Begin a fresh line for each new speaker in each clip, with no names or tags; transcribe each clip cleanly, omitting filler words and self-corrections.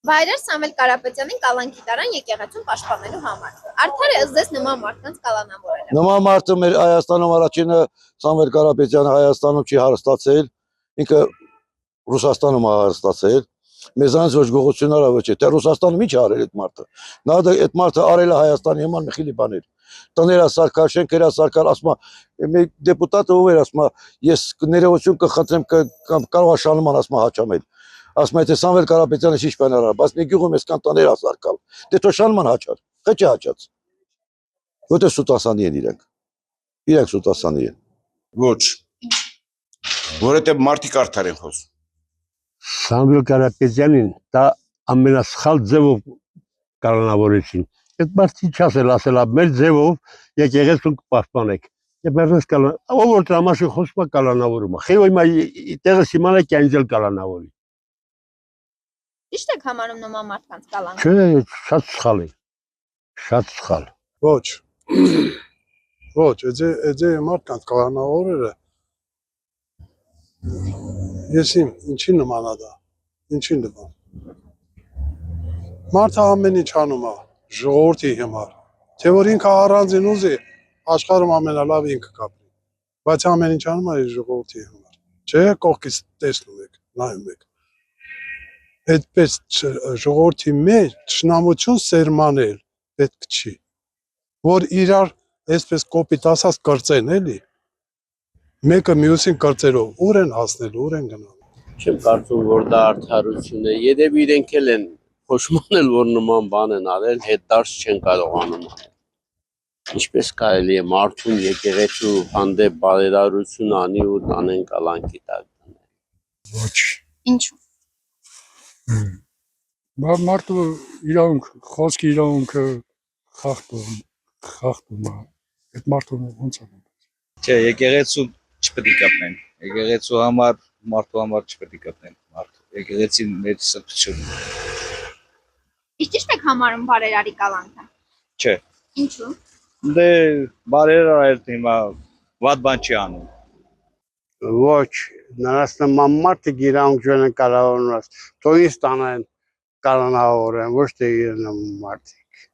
Վայրեր Սամվել Կարապետյանին կալանքի տարան եկեղեցուն պաշտպանելու համար։ Արդարը ըստ ձեզ նման մարդկանց կալանավորելը։
Նման մարդը մեր Հայաստանում առաջինը Սամվել Կարապետյանը Հայաստանում չի հարստացել, ինքը Ռուսաստանում է հարստացել։ Մեզանից ոչ գողությունները ոչ է, թե Ռուսաստանում ինչ արել այդ մարդը։ Նա այդ մարդը արել է Հայաստանի համար մի խիլի բաներ։ Տները սարքար, շենքերը սարքար, ասում է, մի դեպուտատը ով էր, ասում է, ես ներողություն կխնդրեմ կարող է շարժման ասում հաճամել։ Ասում է, թե Սամվել Կարապետյանը ինչ բան արավ, բայց մի գյուղում էս կան տներ ասարկալ։ Դե թո շարժման հաճար, խճի հաճած։ Որտե սուտասանի են իրենք։ Իրենք սուտասանի են։
Ոչ։ Որովհետև մարդիկ արդար են խոսում։
Սամվել Կարապետյանին դա ամենասխալ ձևով կալանավորեցին։ Այդ մարդի չասել, ասելա մեր ձևով եկեղեցուն կպաշտպանեք։ Եվ վերջս կալան, ով որ դրամաշի խոսում է կալանավորում է։ Խեյ ոյ տեղը սիմանա կյանձել կալանավորի։
Ճիշտ եք համարում նման մարդկանց կալանքը։
Չէ, շատ սխալ է։ Շատ սխալ։
Ոչ։ Ոչ, այդ մարդկանց կալանավորելը ես ինչի նման է դա։ Ինչի նման։ Մարդը ամեն ինչ անում է ժողովրդի համար։ Թե որ ինքը առանձին ուզի աշխարհում ամենալավ ինքը կապրի։ Բայց ամեն ինչ անում է ժողովրդի համար։ Չէ, կողքից տեսնում եք, նայում եք։ Այդպես ժողովրդի մեջ ճշնամություն սերմանել պետք չի։ Որ իրար այսպես կոպիտ ասած կրծեն էլի։ Մեկը մյուսին կրծերով ուր են հասնել, ուր են գնալ։
Չեմ կարծում, որ դա արդարություն է։ Երբ իրենք էլ են փոշմանել, որ նման բան են արել, հետդարձ չեն կարողանում անել։ Ինչպես կարելի է մարդուն եկեղեցու հանդեպ բարերարություն անի ու տանեն կալանքի տակ դնել։
Ոչ։
Ինչու։
Մարդու իրավունք, խոսքի իրավունքը խախտում է։ Այդ մարդու ոնց է։
Չէ, եկեղեցու չպետք է կապնեն։ Եկեղեցու համար, մարդու համար չպետք է կապնեն։ Եկեղեցին մեր սրբությունն է։
Իսկ ճիշտ եք համարում բարերարի կալանքը։
Չէ։
Ինչու։
Դե բարերարը հիմա վատ բան չի անում։
Ոչ, նրանց նման մարդիկ իրավունք չունեն կալանավորել։ Թող ինձ տանեն կալանավորեն, ոչ թե իրեն նման մարդիկ։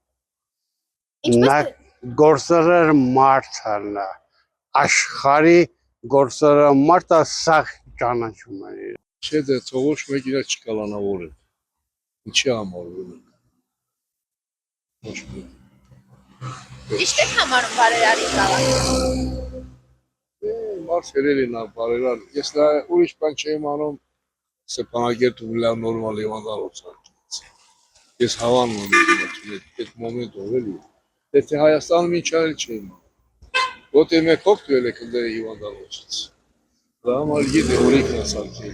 Նա գործարար մարդն է, աշխարհի գործարար մարդը սաղ ճանաչում է։
Չէ, դե թող ոչ մեկ իրար չկալանավորեն։ Ինչի համար որ։ Ոչ մեկ։
Ճիշտ եք համարում բարերարի կալանքը։
Մարդ հերելի նա բարերար։ Ես նա ուրիշ բան չեմ անում, Ստեփանագերտում լավ նորմալ հիվանդանոց է։ Ես հավանում եմ այդ մոմենտով էլի։ Եթե Հայաստանում ինչ արել չեմ անում։ Որտե մեկ հոգ դուել եք դե հիվանդանոցից։ Դա համար գիտե օրենքն ասացի։